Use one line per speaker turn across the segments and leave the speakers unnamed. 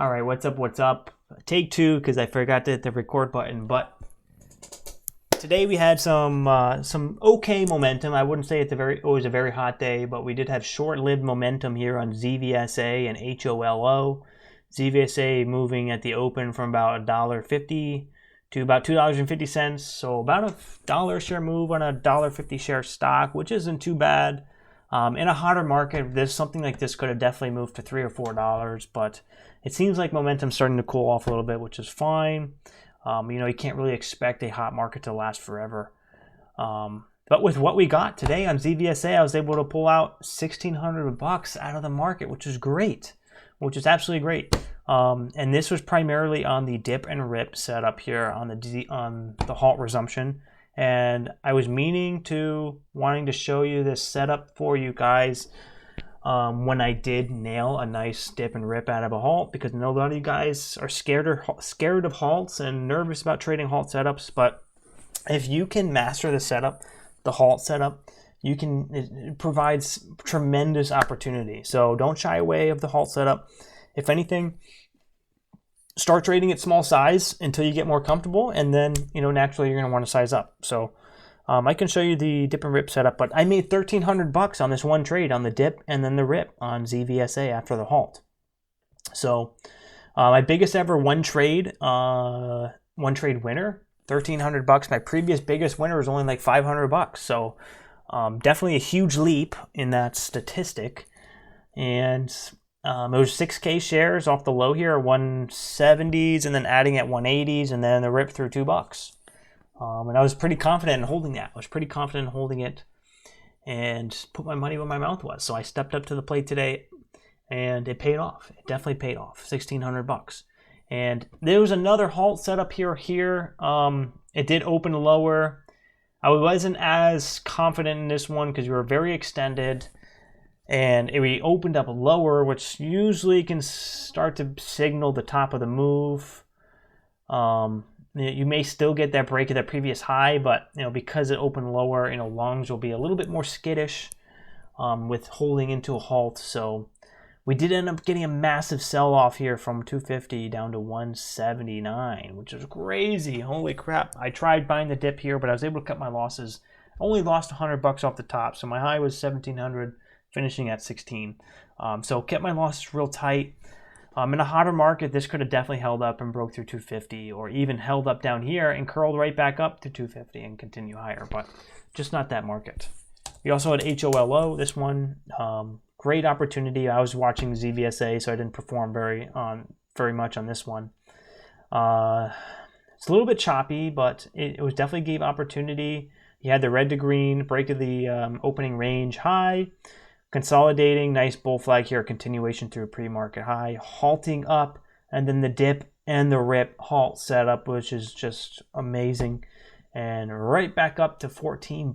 All right, what's up? What's up? Take two because I forgot to hit the record button. But today we had some okay momentum. I wouldn't say it was a very hot day, but we did have short-lived momentum here on ZVSA and HOLO. ZVSA moving at the open from about $1.50 to about $2.50. So about a dollar share move on a $1.50 share stock, which isn't too bad. In a hotter market, something like this could have definitely moved to $3 or $4, but it seems like momentum's starting to cool off a little bit, which is fine. You can't really expect a hot market to last forever. But with what we got today on ZVSA, I was able to pull out $1,600 out of the market, which is great, which is absolutely great. And this was primarily on the dip and rip setup here on the halt resumption. And I was wanting to show you this setup for you guys when I did nail a nice dip and rip out of a halt, because I know a lot of you guys are scared of halts and nervous about trading halt setups. But if you can master the setup, the halt setup, it provides tremendous opportunity. So don't shy away of the halt setup. If anything, start trading at small size until you get more comfortable, and then naturally you're going to want to size up. So I can show you the dip and rip setup, but I made $1,300 on this one trade on the dip and then the rip on ZVSA after the halt. So my biggest ever one trade winner, $1,300. My previous biggest winner was only like $500. So definitely a huge leap in that statistic. And it was 6K shares off the low here, 170s, and then adding at 180s, and then the rip through $2. And I was pretty confident in holding that. I was pretty confident in holding it and put my money where my mouth was. So I stepped up to the plate today, and it paid off. It definitely paid off, $1,600. And there was another halt set up here. It did open lower. I wasn't as confident in this one because we were very extended. And we opened up lower, which usually can start to signal the top of the move. You may still get that break of that previous high, but because it opened lower, longs will be a little bit more skittish with holding into a halt. So we did end up getting a massive sell-off here from 250 down to 179, which is crazy. Holy crap! I tried buying the dip here, but I was able to cut my losses. Only lost $100 off the top, so my high was 1,700. Finishing at 16. So kept my losses real tight. In a hotter market, this could have definitely held up and broke through 250, or even held up down here and curled right back up to 250 and continue higher, but just not that market. We also had HOLO, this one, great opportunity. I was watching ZVSA, so I didn't perform very much on this one. It's a little bit choppy, but it was definitely gave opportunity. You had the red to green, break of the opening range high, consolidating, nice bull flag here, continuation through a pre-market high, halting up, and then the dip and the rip halt setup, which is just amazing, and right back up to $14.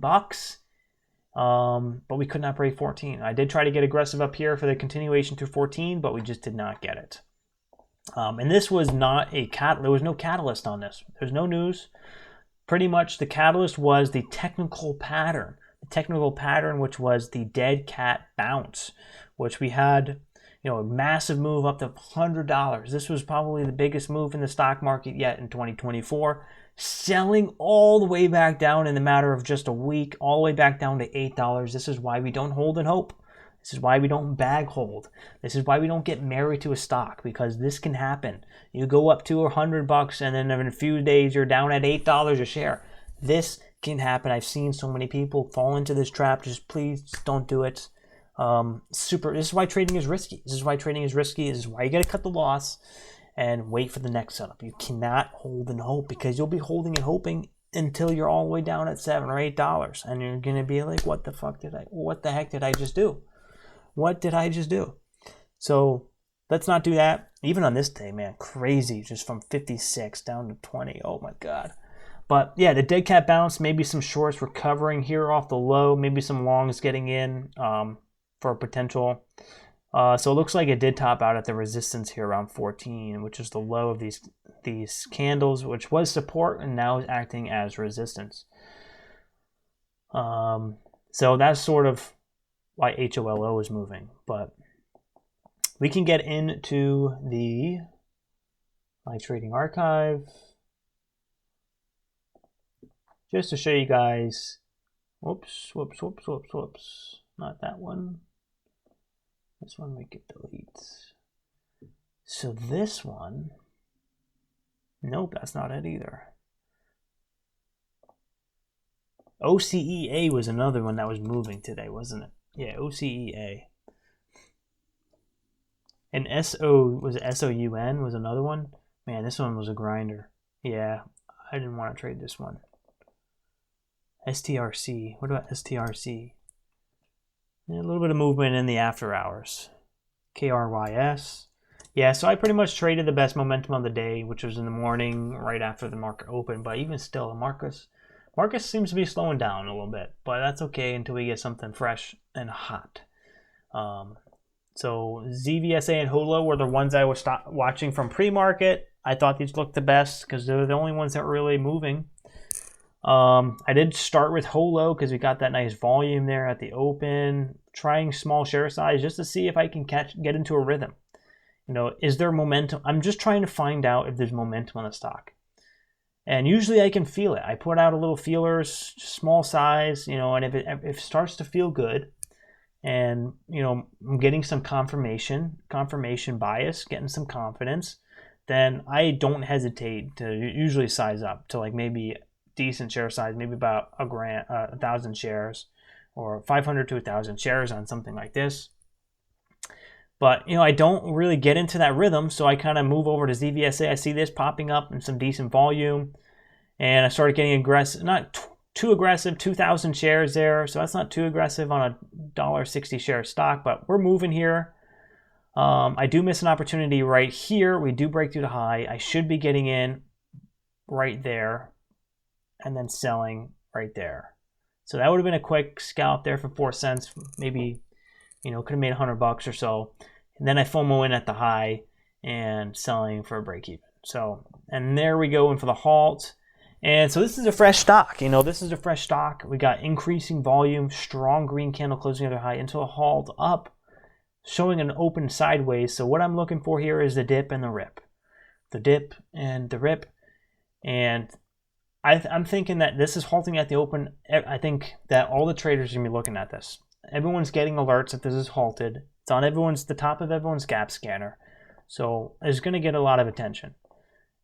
But we could not break 14. I did try to get aggressive up here for the continuation through 14, but we just did not get it. And this was not there was no catalyst on this. There's no news. Pretty much the catalyst was the technical pattern. Which was the dead cat bounce, which we had, a massive move up to $100. This was probably the biggest move in the stock market yet in 2024, selling all the way back down in the matter of just a week, all the way back down to $8. This is why we don't hold and hope. This is why we don't bag hold. This is why we don't get married to a stock, because this can happen. You go up to $100 and then in a few days you're down at $8 a share. This can happen. I've seen so many people fall into this trap. Just please don't do it. This is why trading is risky. This is why you got to cut the loss and wait for the next setup. You cannot hold and hope, because you'll be holding and hoping until you're all the way down at $7 or $8, and you're gonna be like, what the heck did I just do? What did I just do? So let's not do that. Even on this day, man, crazy. Just from 56 down to 20. Oh my God. But yeah, the dead cat bounce, maybe some shorts recovering here off the low, maybe some longs getting in for a potential. So it looks like it did top out at the resistance here around 14, which is the low of these candles, which was support and now is acting as resistance. So that's sort of why HOLO is moving. But we can get into the My trading archive. Just to show you guys, whoops, not that one. This one we can delete. So this one, nope, that's not it either. OCEA was another one that was moving today, wasn't it? Yeah, OCEA. And SOUN was another one. Man, this one was a grinder. Yeah, I didn't want to trade this one. STRC. What about STRC? Yeah, a little bit of movement in the after hours. KRYS. Yeah, so I pretty much traded the best momentum of the day, which was in the morning right after the market opened. But even still, Marcus seems to be slowing down a little bit. But that's okay until we get something fresh and hot. So ZVSA and HOLO were the ones I was watching from pre-market. I thought these looked the best because they were the only ones that were really moving. I did start with HOLO because we got that nice volume there at the open, trying small share size just to see if I can get into a rhythm. You know, is there momentum? I'm just trying to find out if there's momentum on the stock. And usually I can feel it. I put out a little feelers, small size, you know, and if it starts to feel good and, you know, I'm getting some confirmation bias, getting some confidence, then I don't hesitate to usually size up to like maybe decent share size, maybe about 1,000 shares or 500 to 1,000 shares on something like this. But, you know, I don't really get into that rhythm, so I kind of move over to ZVSA. I see this popping up in some decent volume, and I started getting aggressive, not too aggressive, 2,000 shares there, so that's not too aggressive on a $1.60 share stock, but we're moving here. I do miss an opportunity right here. We do break through the high. I should be getting in right there and then selling right there. So that would have been a quick scalp there for 4 cents, maybe, you know, could have made $100 or so. And then I FOMO in at the high and selling for a break even. So, and there we go in for the halt. And so this is a fresh stock. You know, this is a fresh stock. We got increasing volume, strong green candle closing at a high into a halt up, showing an open sideways. So what I'm looking for here is the dip and the rip. The dip and the rip. And I'm thinking that this is halting at the open. I think that all the traders are going to be looking at this. Everyone's getting alerts that this is halted. It's on the top of everyone's gap scanner. So it's going to get a lot of attention.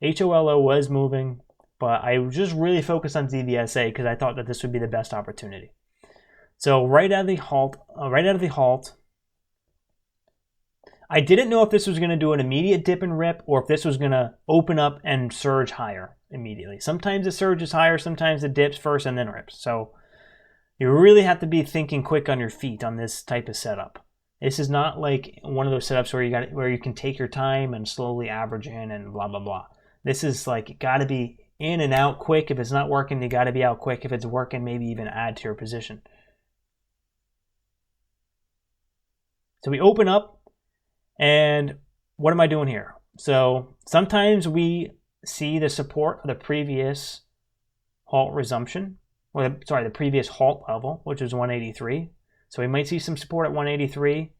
HOLO was moving, but I just really focused on ZBSA because I thought that this would be the best opportunity. So right out of the halt, I didn't know if this was going to do an immediate dip and rip or if this was going to open up and surge higher immediately. Sometimes it surges higher, sometimes it dips first and then rips. So you really have to be thinking quick on your feet on this type of setup. This is not like one of those setups where you can take your time and slowly average in and blah, blah, blah. This is like, you got to be in and out quick. If it's not working, you got to be out quick. If it's working, maybe even add to your position. So we open up. And what am I doing here? So sometimes we see the support of the previous halt resumption, or the previous halt level, which is 183. So we might see some support at 183.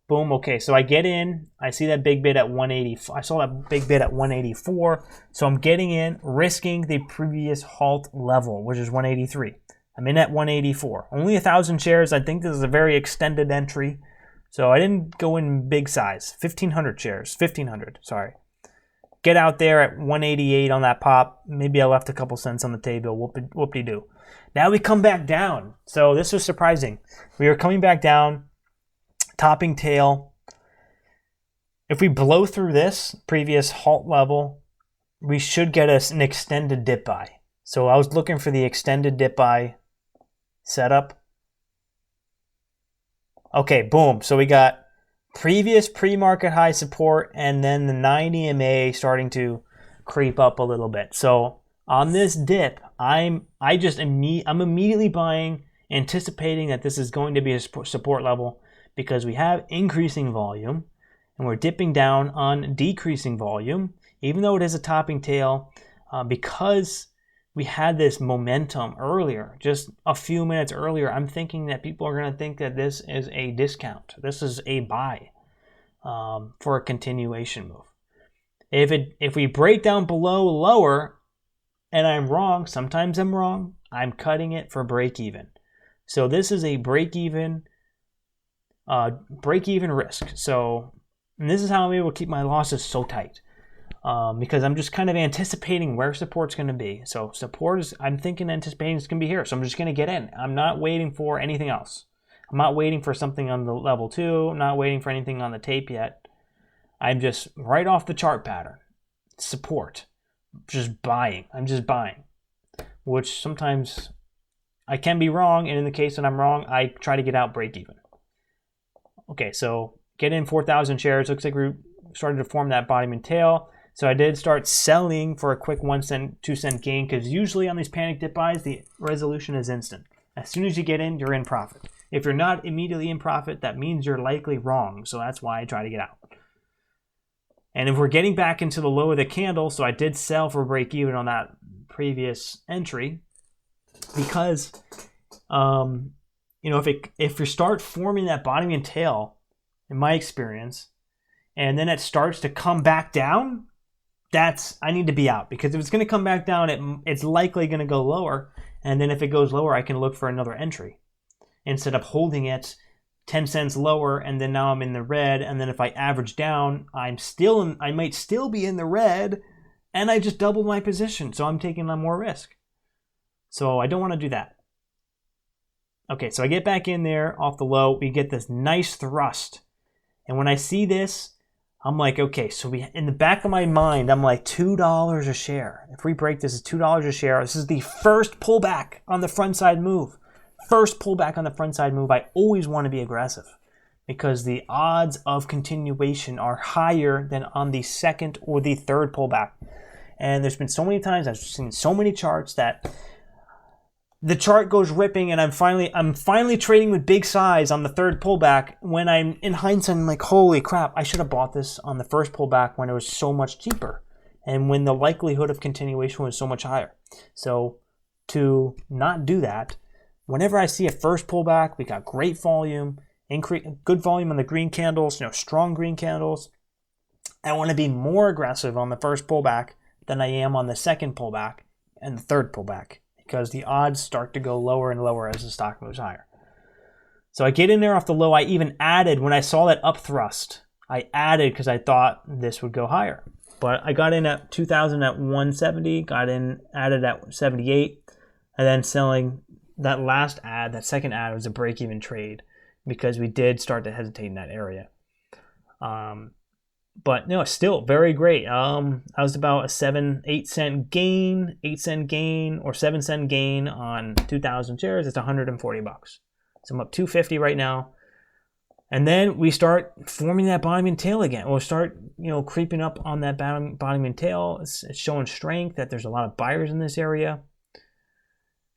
Boom. Okay, so I get in. I see that big bid at 180. I saw that big bid at 184. So I'm getting in, risking the previous halt level, which is 183. I'm in at 184. Only 1,000 shares. I think this is a very extended entry. So I didn't go in big size, 1,500 shares, 1,500, sorry. Get out there at 188 on that pop. Maybe I left a couple cents on the table, whoop-de-doo. Now we come back down. So this was surprising. We were coming back down, topping tail. If we blow through this previous halt level, we should get us an extended dip buy. So I was looking for the extended dip buy setup. Okay, boom. So we got previous pre-market high support and then the 90 MA starting to creep up a little bit. So on this dip, I'm immediately buying, anticipating that this is going to be a support level because we have increasing volume and we're dipping down on decreasing volume, even though it is a topping tail, because we had this momentum earlier, just a few minutes earlier. I'm thinking that people are going to think that this is a discount. This is a buy for a continuation move. If we break down below lower and I'm wrong, sometimes I'm wrong, I'm cutting it for break even. So this is a break even risk. So and this is how I'm able to keep my losses so tight. Because I'm just kind of anticipating where support's going to be. So support is, I'm thinking anticipating it's going to be here. So I'm just going to get in. I'm not waiting for anything else. I'm not waiting for something on the level 2. I'm not waiting for anything on the tape yet. I'm just right off the chart pattern. Support. Just buying. I'm just buying. Which sometimes I can be wrong. And in the case that I'm wrong, I try to get out break even. Okay, so get in 4,000 shares. Looks like we started to form that bottom and tail. So I did start selling for a quick 1 cent, 2 cent gain, because usually on these panic dip buys, the resolution is instant. As soon as you get in, you're in profit. If you're not immediately in profit, that means you're likely wrong. So that's why I try to get out. And if we're getting back into the low of the candle, so I did sell for break even on that previous entry, because if you start forming that bottom and tail, in my experience, and then it starts to come back down, I need to be out, because if it's going to come back down, it's likely going to go lower. And then if it goes lower, I can look for another entry instead of holding it 10 cents lower. And then now I'm in the red. And then if I average down, I might still be in the red, and I just doubled my position. So I'm taking on more risk. So I don't want to do that. Okay, so I get back in there off the low. We get this nice thrust. And when I see this, I'm like, okay, so in the back of my mind, I'm like $2 a share. If we break this, is $2 a share. This is the first pullback on the front side move. First pullback on the front side move. I always want to be aggressive because the odds of continuation are higher than on the second or the third pullback. And there's been so many times I've seen so many charts that the chart goes ripping, and I'm finally trading with big size on the third pullback, when I'm in hindsight, I'm like, holy crap, I should have bought this on the first pullback when it was so much cheaper and when the likelihood of continuation was so much higher. So to not do that, whenever I see a first pullback, we got great volume, good volume on the green candles, strong green candles. I want to be more aggressive on the first pullback than I am on the second pullback and the third pullback, because the odds start to go lower and lower as the stock moves higher. So I get in there off the low. I even added, when I saw that up thrust, I added because I thought this would go higher. But I got in at 2,000 at 170, added at 78, and then selling that last ad, that second ad, was a break-even trade because we did start to hesitate in that area. But no, still very great. I was about a 8 cent gain or 7 cent gain on 2,000 shares. It's $140. So I'm up 250 right now. And then we start forming that bottom and tail again. We'll start, creeping up on that bottom and tail. It's showing strength, that there's a lot of buyers in this area.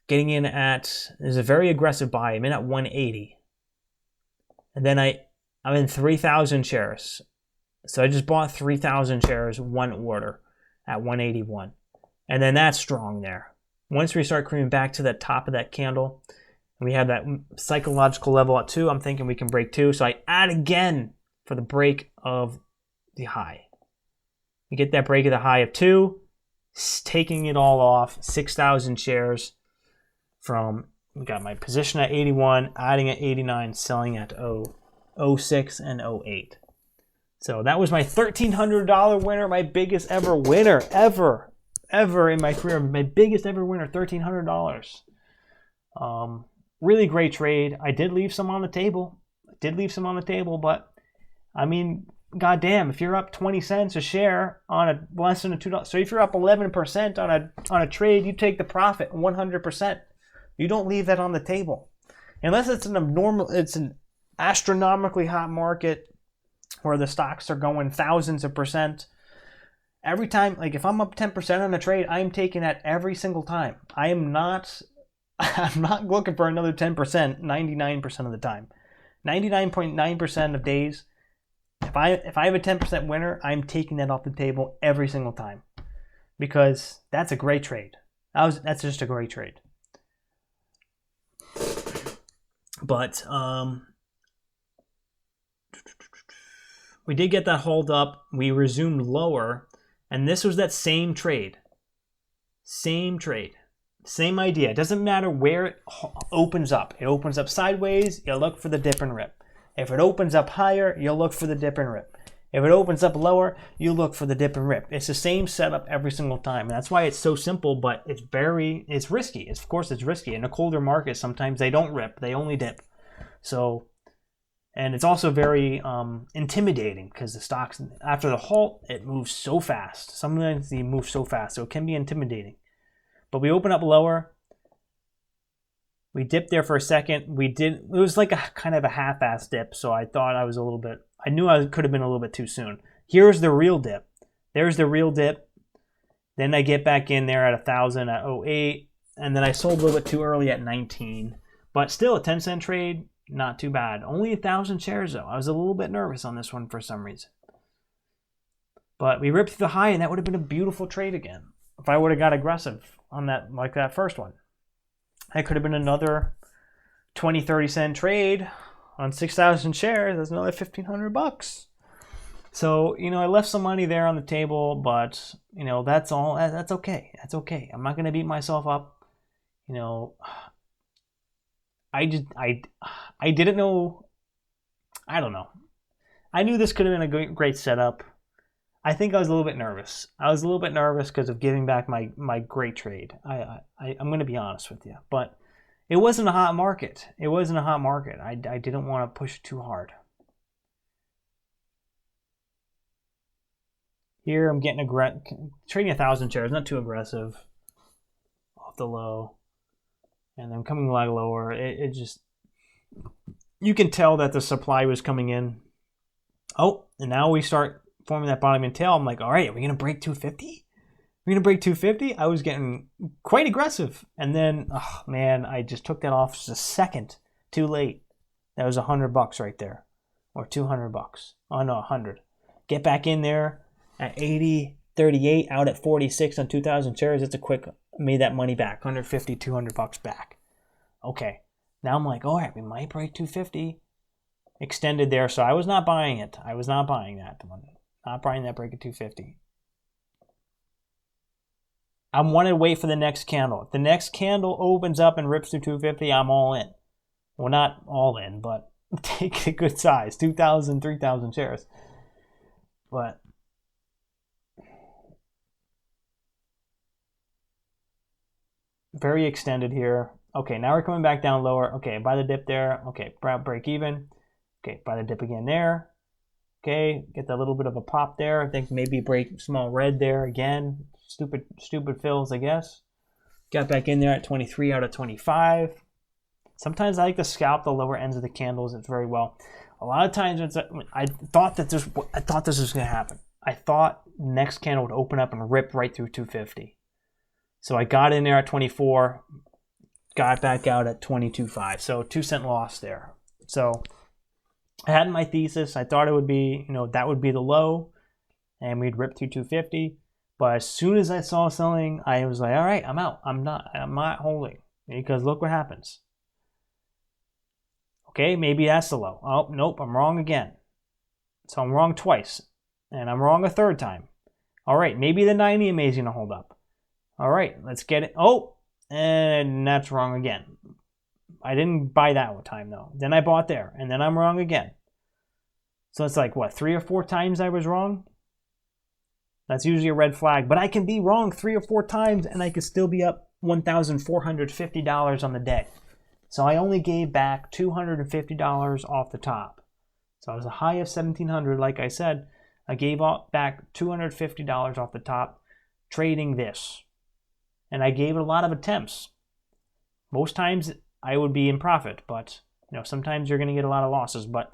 Getting in there's a very aggressive buy. I'm in at 180. And then I'm in 3,000 shares. So I just bought 3,000 shares, one order at 181. And then that's strong there. Once we start creeping back to the top of that candle, and we have that psychological level at 2, I'm thinking we can break 2. So I add again for the break of the high. We get that break of the high of 2, taking it all off, 6,000 shares we got my position at 81, adding at 89, selling at 06 and 08. So that was my $1,300 winner, my biggest ever winner, ever in my career. My biggest ever winner, $1,300. Really great trade. I did leave some on the table. But I mean, goddamn, if you're up 20 cents a share on less than a $2, so if you're up 11% on a trade, you take the profit 100%. You don't leave that on the table. Unless it's an astronomically hot market where the stocks are going thousands of percent. Every time, like if I'm up 10% on a trade, I'm taking that every single time. I'm not looking for another 10% 99% of the time. 99.9% of days, if I have a 10% winner, I'm taking that off the table every single time. Because that's a great trade. That's just a great trade. But we did get that hold up. We resumed lower. And this was that same trade. Same trade. Same idea. It doesn't matter where it opens up. It opens up sideways, you look for the dip and rip. If it opens up higher, you look for the dip and rip. If it opens up lower, you look for the dip and rip. It's the same setup every single time. And that's why it's so simple, but it's risky. Of course, it's risky. In a colder market, sometimes they don't rip. They only dip. So, and it's also very intimidating because the stocks, after the halt, it moves so fast. Sometimes they move so fast, so it can be intimidating. But we open up lower. We dipped there for a second. It was like a kind of a half-ass dip, so I thought I knew I could have been a little bit too soon. Here's the real dip. There's the real dip. Then I get back in there at 1,000 at 08, and then I sold a little bit too early at 19. But still, a 10-cent trade, not too bad. Only 1,000 shares, though. I was a little bit nervous on this one for some reason. But we ripped through the high, and that would have been a beautiful trade again. If I would have got aggressive on that, like that first one. That could have been another 20-30 cent trade on 6,000 shares. That's another $1,500. So, I left some money there on the table, but, that's all. That's okay. That's okay. I'm not going to beat myself up. I didn't know. I don't know. I knew this could have been a great setup. I think I was a little bit nervous. I was a little bit nervous because of giving back my great trade. I'm going to be honest with you. But it wasn't a hot market. It wasn't a hot market. I didn't want to push too hard. Here I'm getting trading 1,000 shares, not too aggressive. Off the low. And then coming a lot lower. It just... You can tell that the supply was coming in. Oh, and now we start forming that bottom and tail. I'm like, all right, are we going to break 250? We're going to break 250? I was getting quite aggressive. And then, oh man, I just took that off just a second too late. That was $100 right there. Or $200. Oh no, 100. Get back in there at 80.38, out at 46 on 2,000 shares. It's a quick, made that money back. 150, $200 back. Okay. Now I'm like, all right, we might break 250. Extended there, so I was not buying it. I was not buying that one. Not buying that break at 250. I want to wait for the next candle. If the next candle opens up and rips to 250, I'm all in. Well, not all in, but take a good size. 2,000, 3,000 shares. But very extended here. Okay, now we're coming back down lower. Okay, buy the dip there. Okay, break even. Okay, buy the dip again there. Okay, get that little bit of a pop there. I think maybe break small red there again. Stupid fills, I guess. Got back in there at 23 out of 25. Sometimes I like to scalp the lower ends of the candles. It's very well. A lot of times I thought this was going to happen. I thought next candle would open up and rip right through 250. So I got in there at 24, got back out at 22.5. So 2-cent loss there. So I had my thesis. I thought it would be, that would be the low, and we'd rip through 250. But as soon as I saw selling, I was like, all right, I'm out. I'm not holding, because look what happens. Okay, maybe that's the low. Oh, nope, I'm wrong again. So I'm wrong twice, and I'm wrong a third time. All right, maybe the 90 EMA is going to hold up. All right, let's get it. Oh, and that's wrong again. I didn't buy that one time, though. Then I bought there, and then I'm wrong again. So it's like, what, 3 or 4 times I was wrong? That's usually a red flag. But I can be wrong 3 or 4 times, and I could still be up $1,450 on the day. So I only gave back $250 off the top. So it was a high of $1,700, like I said. I gave back $250 off the top, trading this. And I gave it a lot of attempts. Most times I would be in profit, but sometimes you're going to get a lot of losses. But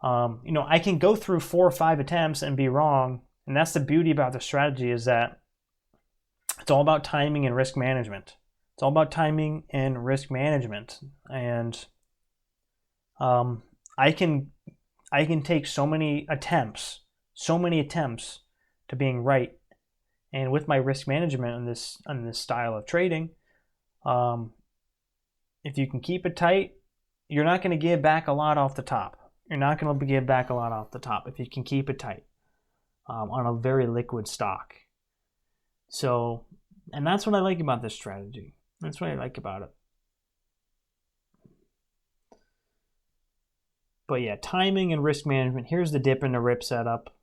I can go through 4 or 5 attempts and be wrong, and that's the beauty about the strategy, is that it's all about timing and risk management. It's all about timing and risk management, and I can take so many attempts to being right, and with my risk management on this style of trading. If you can keep it tight, you're not going to give back a lot off the top. You're not going to give back a lot off the top if you can keep it tight. on a very liquid stock. So, and that's what I like about this strategy. That's what I like about it. But yeah, timing and risk management. Here's the dip in the rip setup.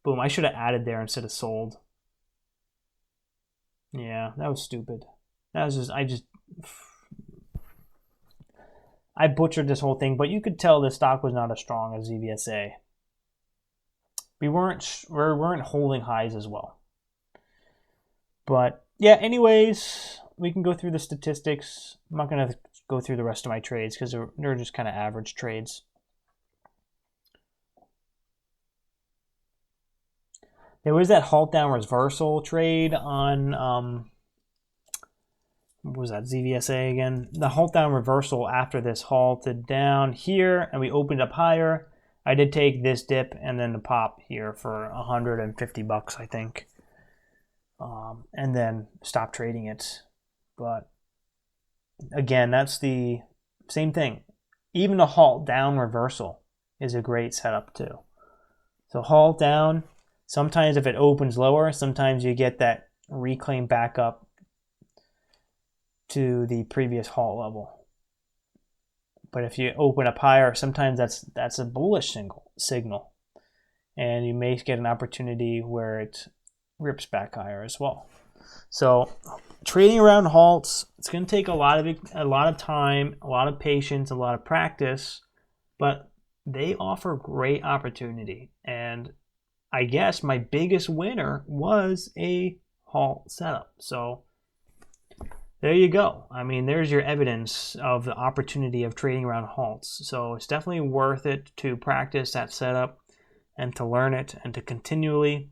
Boom, I should have added there instead of sold. Yeah, that was stupid. That was just, I butchered this whole thing, but you could tell the stock was not as strong as ZVSA. We weren't holding highs as well. But yeah, anyways, we can go through the statistics. I'm not going to go through the rest of my trades because they're just kind of average trades. There was that halt down reversal trade on, what was that, ZVSA again? The halt down reversal after this halted down here and we opened up higher. I did take this dip and then the pop here for 150 bucks, I think. And then stop trading it. But again, that's the same thing. Even a halt down reversal is a great setup too. So halt down, sometimes if it opens lower, sometimes you get that reclaim back up to the previous halt level. But if you open up higher, sometimes that's a bullish signal. And you may get an opportunity where it rips back higher as well. So trading around halts, it's going to take a lot of time, a lot of patience, a lot of practice, but they offer great opportunity. And I guess my biggest winner was a halt setup. So there you go. I mean, there's your evidence of the opportunity of trading around halts. So it's definitely worth it to practice that setup and to learn it and to continually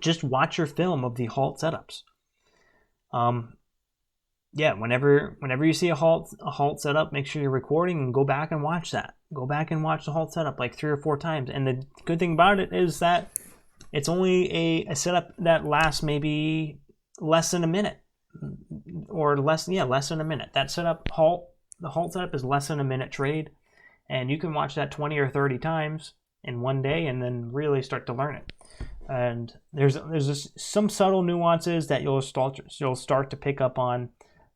just watch your film of the halt setups. Yeah, whenever you see a halt setup, make sure you're recording and go back and watch that. Go back and watch the halt setup like 3 or 4 times. And the good thing about it is that it's only a setup that lasts maybe less than a minute. Or less than a minute. That setup the halt setup is less than a minute trade, and you can watch that 20 or 30 times in one day and then really start to learn it. And there's just some subtle nuances that you'll start to pick up on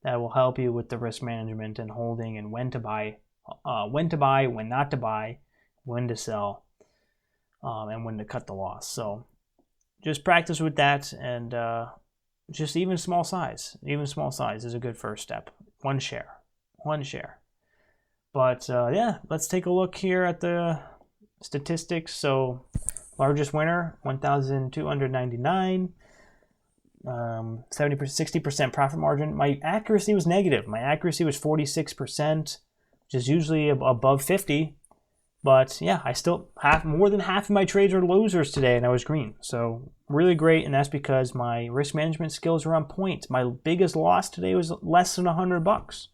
that will help you with the risk management and holding and when to buy, when not to buy, when to sell, and when to cut the loss. So just practice with that, and just even small size is a good first step. One share. But yeah, let's take a look here at the statistics. So largest winner, 1,299, 60% profit margin. My accuracy was negative. My accuracy was 46%, which is usually above 50. But yeah, I still have more than half of my trades are losers today, and I was green. So really great, and that's because my risk management skills are on point. My biggest loss today was less than $100.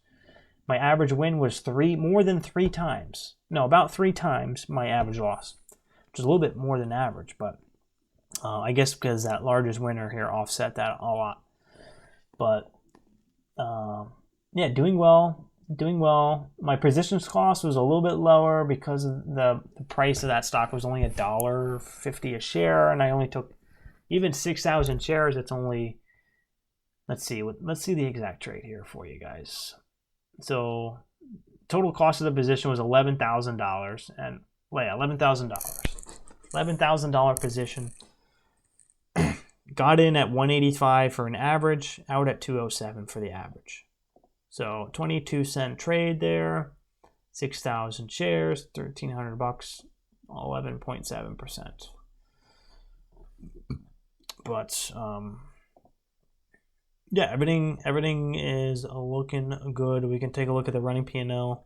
My average win was about 3 times my average loss, which is a little bit more than average, but I guess because that largest winner here offset that a lot. But yeah, doing well. My positions cost was a little bit lower because of the price of that stock was only $1.50 a share, and I only took even 6,000 shares. It's only, let's see the exact trade here for you guys. So total cost of the position was $11,000, and $11,000 position. Got in at 185 for an average, out at 207 for the average. So 22-cent trade there, 6,000 shares, $1,300, 11.7%. But yeah, everything is looking good. We can take a look at the running P&L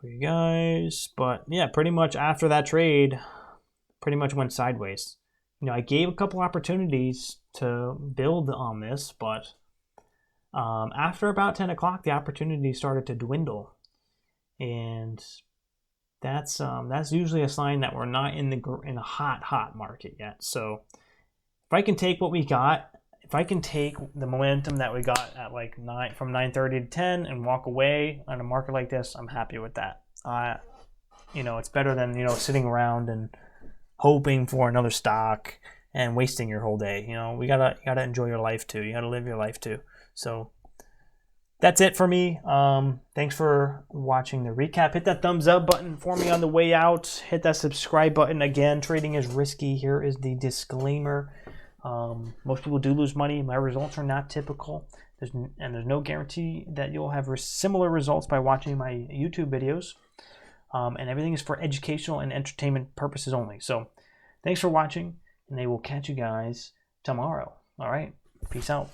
for you guys. But yeah, pretty much after that trade, pretty much went sideways. You know, I gave a couple opportunities to build on this, but after about 10 o'clock, the opportunity started to dwindle, and that's usually a sign that we're not in a hot market yet. So if I can take what we got, if I can take the momentum that we got at like from 9:30 to 10 and walk away on a market like this, I'm happy with that. You know, it's better than sitting around and hoping for another stock and wasting your whole day. You know, we gotta enjoy your life too. You gotta live your life too. So that's it for me. Thanks for watching the recap. Hit that thumbs up button for me on the way out. Hit that subscribe button. Again, trading is risky. Here is the disclaimer. Most people do lose money. My results are not typical. There's no guarantee that you'll have similar results by watching my YouTube videos. And everything is for educational and entertainment purposes only. So thanks for watching, and they will catch you guys tomorrow. All right. Peace out.